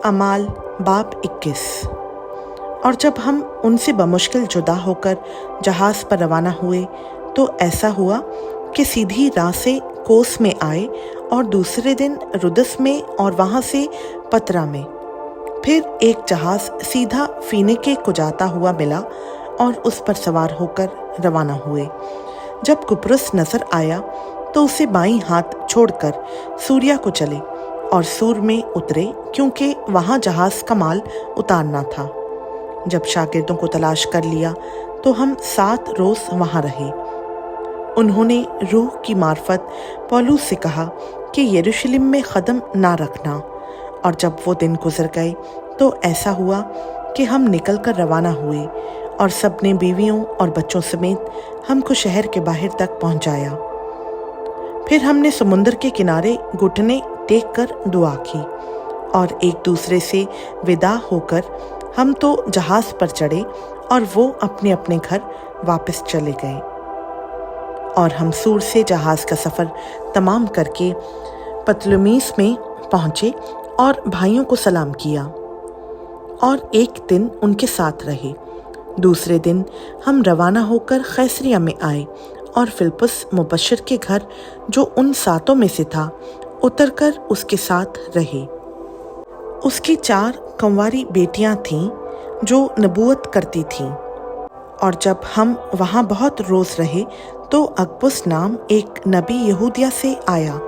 अमाल बाब 21। और जब हम उनसे बमुश्किल जुदा होकर जहाज़ पर रवाना हुए तो ऐसा हुआ कि सीधी राह से कोस में आए और दूसरे दिन रुदस में और वहाँ से पतरा में। फिर एक जहाज़ सीधा फीनिके को जाता हुआ मिला और उस पर सवार होकर रवाना हुए। जब कुप्रुस नजर आया तो उसे बाईं हाथ छोड़कर सूरिया को चले और सूर में उतरे, क्योंकि वहाँ जहाज़ का माल उतारना था। जब शागिर्दों को तलाश कर लिया तो हम 7 रोज़ वहाँ रहे। उन्होंने रूह की मार्फत पौलुस से कहा कि यरूशलेम में कदम ना रखना। और जब वो दिन गुजर गए तो ऐसा हुआ कि हम निकलकर रवाना हुए और सबने बीवियों और बच्चों समेत हमको शहर के बाहर तक पहुंचाया। फिर हमने समुद्र के किनारे घुटने टेक कर दुआ की और एक दूसरे से विदा होकर हम तो जहाज़ पर चढ़े और वो अपने अपने घर वापस चले गए। और हम सूर से जहाज़ का सफ़र तमाम करके पतलमीस में पहुँचे और भाइयों को सलाम किया और एक दिन उनके साथ रहे। दूसरे दिन हम रवाना होकर कैसरिया में आए और फिलिप्पुस मुबश्शिर के घर, जो उन 7 में से था, उतरकर उसके साथ रहे। उसकी 4 कंवारी बेटियां थीं जो नबूवत करती थीं। और जब हम वहाँ बहुत रोज़ रहे तो अगबुस नाम एक नबी यहूदिया से आया।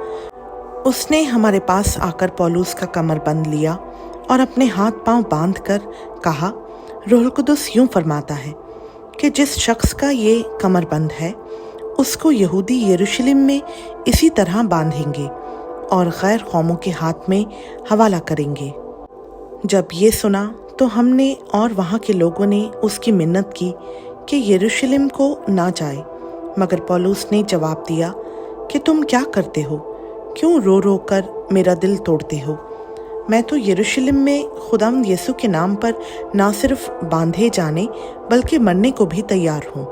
उसने हमारे पास आकर पौलुस का कमर बंद लिया और अपने हाथ पांव बांध कर कहा, रूहुल कुदुस यूं फरमाता है कि जिस शख्स का ये कमर बंद है उसको यहूदी यरूशलेम में इसी तरह बांधेंगे और गैर कौमों के हाथ में हवाला करेंगे। जब ये सुना तो हमने और वहाँ के लोगों ने उसकी मिन्नत की कि यरूशलेम को ना जाए, मगर पौलुस ने जवाब दिया कि तुम क्या करते हो? क्यों रो रो कर मेरा दिल तोड़ते हो? मैं तो यरूशलेम में खुदावंद यीशु के नाम पर ना सिर्फ बांधे जाने बल्कि मरने को भी तैयार हूँ।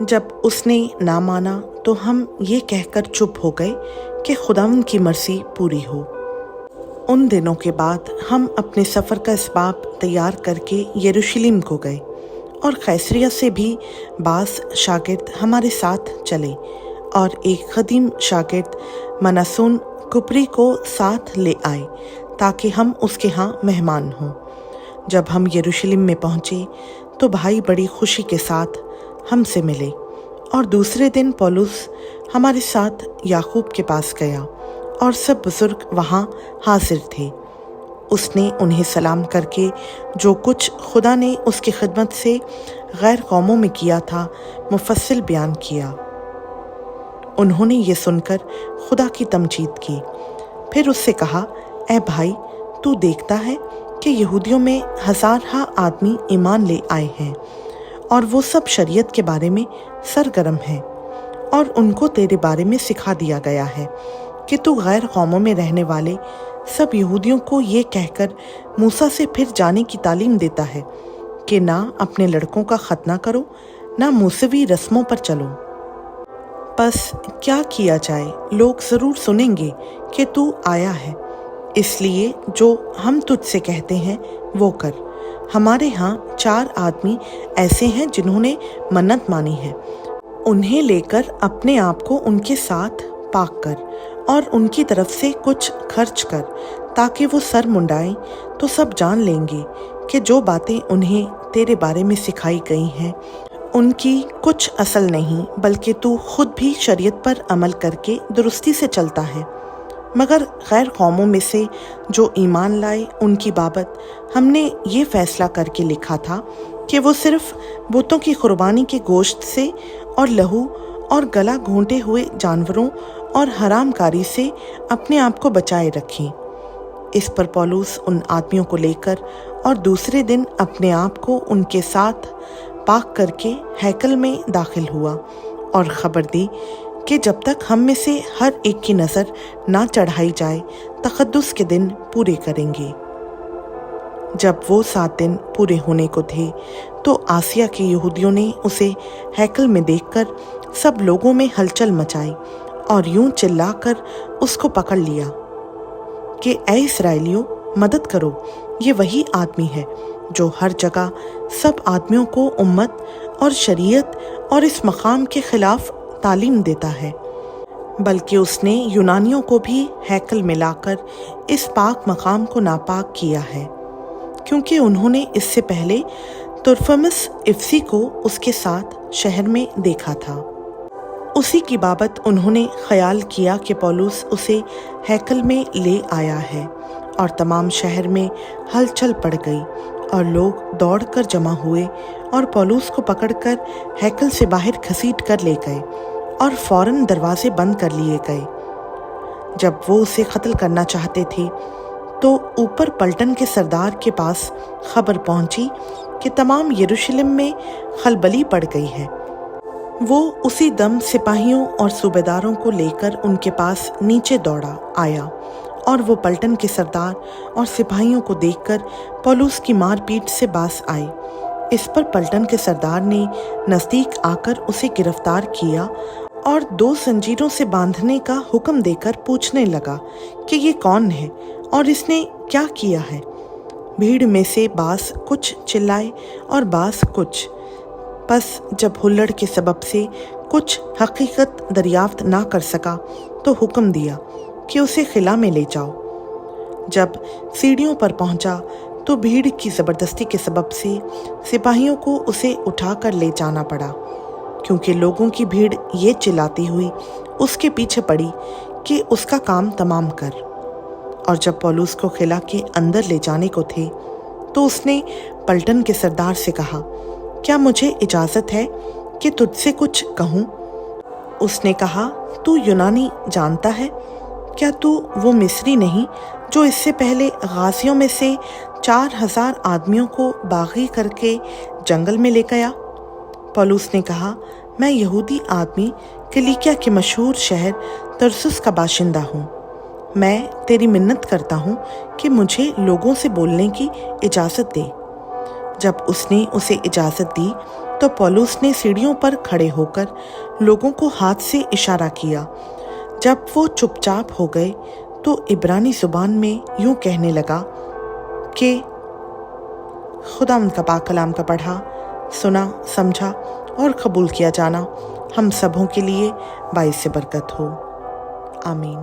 जब उसने ना माना तो हम ये कहकर चुप हो गए कि खुदावंद की मर्जी पूरी हो। उन दिनों के बाद हम अपने सफ़र का इसबाब तैयार करके यरूशलेम को गए और कैसरिया से भी बास शागिर्द हमारे साथ चले और एक ख़दीम शागिर्द मनासून कुपरी को साथ ले आए ताकि हम उसके यहाँ मेहमान हों। जब हम यरूशलेम में पहुँचे तो भाई बड़ी खुशी के साथ हमसे मिले और दूसरे दिन पौलुस हमारे साथ याकूब के पास गया और सब बुजुर्ग वहाँ हाजिर थे। उसने उन्हें सलाम करके जो कुछ खुदा ने उसकी खिदमत से गैर कौमों में किया था मुफस्सिल बयान किया। उन्होंने ये सुनकर खुदा की तमजीद की। फिर उससे कहा, ए भाई, तू देखता है कि यहूदियों में 1000 आदमी ईमान ले आए हैं और वो सब शरीयत के बारे में सरगर्म हैं और उनको तेरे बारे में सिखा दिया गया है कि तू गैर कौमों में रहने वाले सब यहूदियों को ये कहकर मूसा से फिर जाने की तालीम देता है कि ना अपने लड़कों का खतना करो, ना मूसवी रस्मों पर चलो। बस क्या किया जाए, लोग ज़रूर सुनेंगे कि तू आया है, इसलिए जो हम तुझसे कहते हैं वो कर। हमारे यहाँ 4 आदमी ऐसे हैं जिन्होंने मन्नत मानी है। उन्हें लेकर अपने आप को उनके साथ पाक कर और उनकी तरफ से कुछ खर्च कर, ताकि वो सर मुंडाएं तो सब जान लेंगे कि जो बातें उन्हें तेरे बारे में सिखाई गई हैं उनकी कुछ असल नहीं, बल्कि तू खुद भी शरीयत पर अमल करके दुरुस्ती से चलता है। मगर गैर कौमों में से जो ईमान लाए उनकी बाबत हमने ये फैसला करके लिखा था कि वो सिर्फ बुतों की कुर्बानी के गोश्त से और लहू और गला घोंटे हुए जानवरों और हरामकारी से अपने आप को बचाए रखें। इस पर पौलुस उन आदमियों को लेकर और दूसरे दिन अपने आप को उनके साथ पाक करके हैकल में दाखिल हुआ और खबर दी कि जब तक हम में से हर एक की नज़र ना चढ़ाई जाए तक़द्दुस के दिन पूरे करेंगे। जब वो 7 दिन पूरे होने को थे तो आसिया के यहूदियों ने उसे हैकल में देखकर सब लोगों में हलचल मचाई और यूं चिल्लाकर उसको पकड़ लिया कि ऐ इस्राएलियों, مدد کرو۔ یہ وہی آدمی ہے جو ہر جگہ سب آدمیوں کو امت اور شریعت اور اس مقام کے خلاف تعلیم دیتا ہے، بلکہ اس نے یونانیوں کو بھی ہیکل میں لا کر اس پاک مقام کو ناپاک کیا ہے، کیونکہ انہوں نے اس سے پہلے ترفمس افسی کو اس کے ساتھ شہر میں دیکھا تھا۔ اسی کی بابت انہوں نے خیال کیا کہ پولس اسے ہیکل میں لے آیا ہے، اور تمام شہر میں ہلچل پڑ گئی اور لوگ دوڑ کر جمع ہوئے اور پولس کو پکڑ کر ہیکل سے باہر گھسیٹ کر لے گئے اور فوراً دروازے بند کر لیے گئے۔ جب وہ اسے قتل کرنا چاہتے تھے تو اوپر پلٹن کے سردار کے پاس خبر پہنچی کہ تمام یروشلم میں خلبلی پڑ گئی ہے۔ وہ اسی دم سپاہیوں اور صوبیداروں کو لے کر ان کے پاس نیچے دوڑا آیا، اور وہ پلٹن کے سردار اور سپاہیوں کو دیکھ کر پولس کی مار پیٹ سے باز آئے۔ اس پر پلٹن کے سردار نے نزدیک آ کر اسے گرفتار کیا اور 2 زنجیروں سے باندھنے کا حکم دے کر پوچھنے لگا کہ یہ کون ہے اور اس نے کیا کیا ہے۔ بھیڑ میں سے بعض کچھ چلائے اور بعض کچھ، پس جب ہلڑ کے سبب سے کچھ حقیقت دریافت نہ کر سکا تو حکم دیا کہ اسے خلا میں لے جاؤ۔ جب سیڑھیوں پر پہنچا تو بھیڑ کی زبردستی کے سبب سے سپاہیوں کو اسے اٹھا کر لے جانا پڑا، کیونکہ لوگوں کی بھیڑ یہ چلاتی ہوئی اس کے پیچھے پڑی کہ اس کا کام تمام کر۔ اور جب پولس کو خلا کے اندر لے جانے کو تھے تو اس نے پلٹن کے سردار سے کہا، کیا مجھے اجازت ہے کہ تجھ سے کچھ کہوں؟ اس نے کہا، تو یونانی جانتا ہے؟ کیا تو وہ مصری نہیں جو اس سے پہلے غازیوں میں سے 4000 آدمیوں کو باغی کر کے جنگل میں لے گیا؟ پولس نے کہا، میں یہودی آدمی کلیکیا کے مشہور شہر ترسس کا باشندہ ہوں۔ میں تیری منت کرتا ہوں کہ مجھے لوگوں سے بولنے کی اجازت دے۔ جب اس نے اسے اجازت دی تو پولس نے سیڑھیوں پر کھڑے ہو کر لوگوں کو ہاتھ سے اشارہ کیا۔ جب وہ چپ چاپ ہو گئے تو عبرانی زبان میں یوں کہنے لگا کہ خدا ان کا پاک کلام کا پڑھا، سنا، سمجھا اور قبول کیا جانا ہم سبوں کے لیے باعث برکت ہو۔ آمین۔